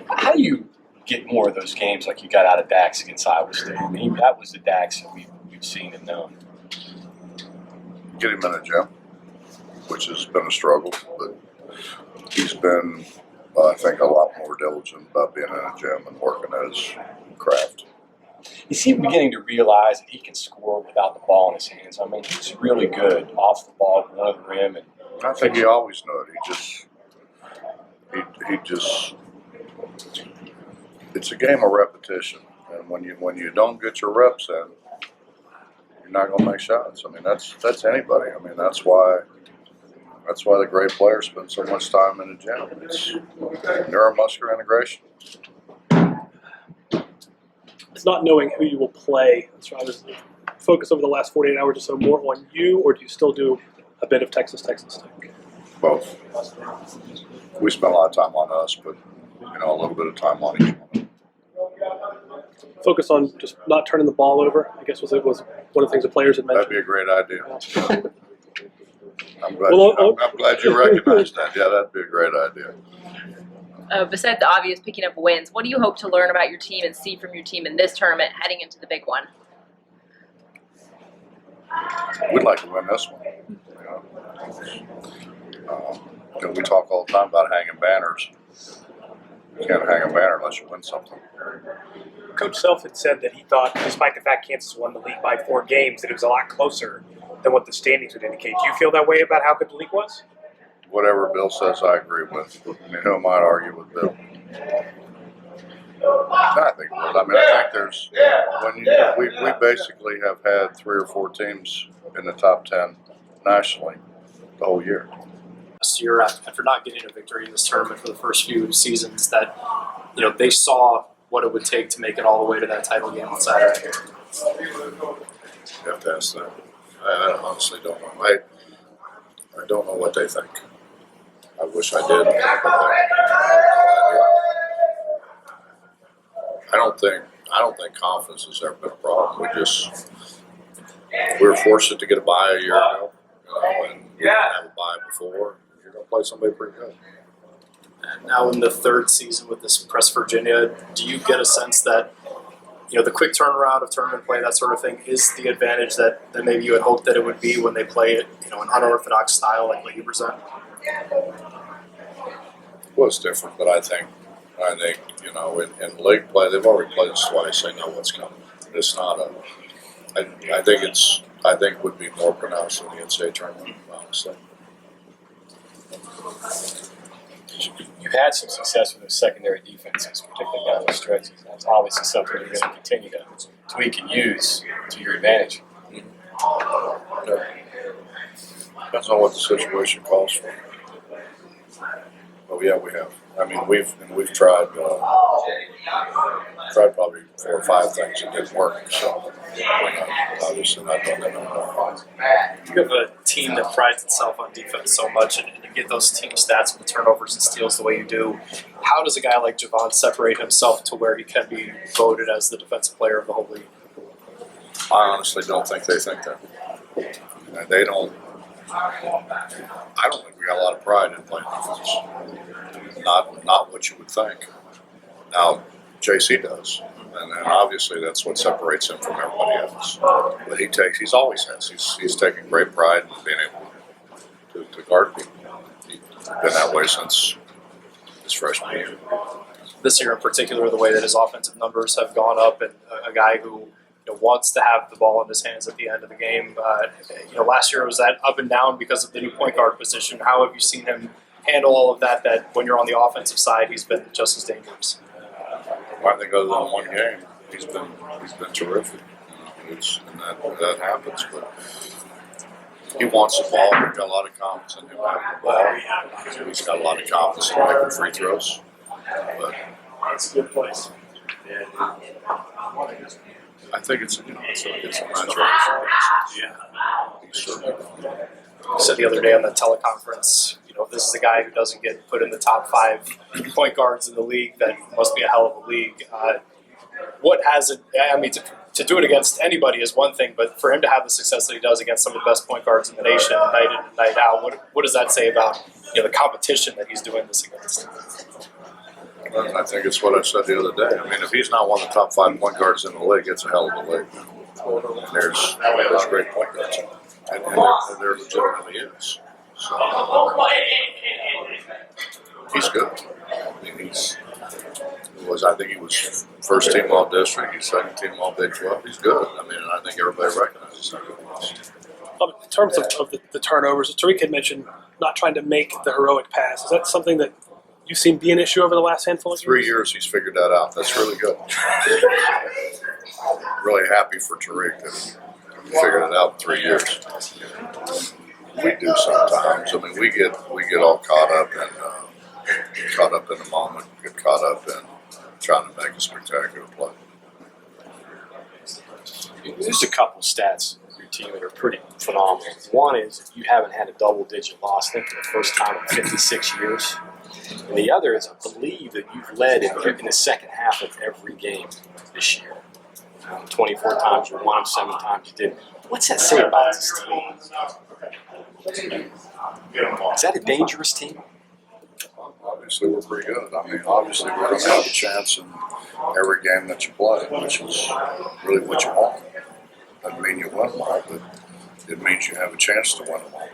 How do you get more of those games like you got out of Dax against Iowa State? I mean, that was the Dax that we've seen and known. Get him in a gym, which has been a struggle, but he's been, I think, a lot more diligent about being in a gym and working at his craft. Is he beginning to realize that he can score without the ball in his hands? I mean, he's really good off the ball, going to the rim. And I think he always knew it. He just, it's a game of repetition. And when you don't get your reps in, you're not going to make shots. I mean, that's anybody. I mean, that's why the great players spend so much time in the gym. It's neuromuscular integration. It's not knowing who you will play. So I was focused over the last 48 hours or so more on you, or do you still do a bit of Texas Tech? Both. We spend a lot of time on us, but a little bit of time on each one. Focus on just not turning the ball over, I guess was one of the things the players had mentioned. That'd be a great idea. I'm glad you recognized that. Yeah, that'd be a great idea. Besides the obvious picking up wins, what do you hope to learn about your team and see from your team in this tournament heading into the big one? We'd like to win this one. We talk all the time about hanging banners. You can't hang a banner unless you win something. Coach Self had said that he thought, despite the fact Kansas won the league by 4 games, that it was a lot closer than what the standings would indicate. Do you feel that way about how good the league was? Whatever Bill says, I agree with. I mean, who might argue with Bill? I think there's we basically have had 3 or 4 teams in the top 10 nationally the whole year. Last year, after not getting a victory in this tournament for the first few seasons, that they saw what it would take to make it all the way to that title game on Saturday. You have to ask them. I honestly don't know. I don't know what they think. I wish I did. I don't think confidence has ever been a problem. We were fortunate to get a bye a year ago, and we didn't have a bye before. You're going to play somebody pretty good. And now in the 3rd season with this Press Virginia, do you get a sense that the quick turnaround of tournament play, that sort of thing, is the advantage that maybe you had hoped that it would be when they play it, an unorthodox style like what you present? Well, it's different, but I think in league play, they've already played us twice. They know what's coming. It's not I think it would be more pronounced in the NCAA tournament, honestly. You've had some success with those secondary defenses, particularly down the stretches. That's obviously something you're going to continue to tweak and use to your advantage. Depends on what the situation calls for. Oh yeah, we have. I mean, we've tried probably 4 or 5 things that didn't work. So obviously not doing that anymore. You have a team that prides itself on defense so much, and you get those team stats with the turnovers and steals the way you do. How does a guy like Javon separate himself to where he can be voted as the defensive player of the whole league? I honestly don't think they think that. They don't. I don't think we got a lot of pride in playing defense. Not what you would think. Now, JC does, and obviously that's what separates him from everybody else. But he's always has. He's taken great pride in being able to guard people. He's been that way since his freshman year. This year in particular, the way that his offensive numbers have gone up, and a guy who wants to have the ball in his hands at the end of the game. Last year it was that up and down because of the new point guard position. How have you seen him handle all of that? That when you're on the offensive side, he's been just as dangerous. I think other than one game, he's been terrific. And that happens, but he wants the ball. We've got a lot of confidence in him having the ball. He's got a lot of confidence in making free throws. But That's a good place. I think it's a maturation. Yeah. You said the other day on the teleconference, this is a guy who doesn't get put in the top 5 point guards in the league. That must be a hell of a league. What has it? I mean, to do it against anybody is one thing, but for him to have the success that he does against some of the best point guards in the nation, night in and night out, what does that say about the competition that he's doing this against? I think it's what I said the other day. I mean, if he's not one of the top 5 point guards in the league, it's a hell of a league. And there's great point guards, and there legitimately is. So he's good. I mean, I think he was first team all district. He's second team all Big 12. He's good. I mean, and I think everybody recognizes how good he is. In terms of the turnovers, Tariq had mentioned not trying to make the heroic pass. Is that something that you've seen be an issue over the last handful of years? 3 years he's figured that out. That's really good. Really happy for Tariq that he figured it out in 3 years. We do sometimes. I mean, we get all caught up in the moment, get caught up in trying to make a spectacular play. There's a couple stats for your team that are pretty phenomenal. One is you haven't had a double-digit loss, I think, for the first time in 56 years. And the other is, I believe that you've led in the second half of every game this year. 24 times you won, 7 times you didn't. What's that say about this team? Is that a dangerous team? Obviously, we're pretty good. I mean, obviously, we're going to have a chance in every game that you play, which is really what you want. Doesn't mean you win them all, but it means you have a chance to win them all.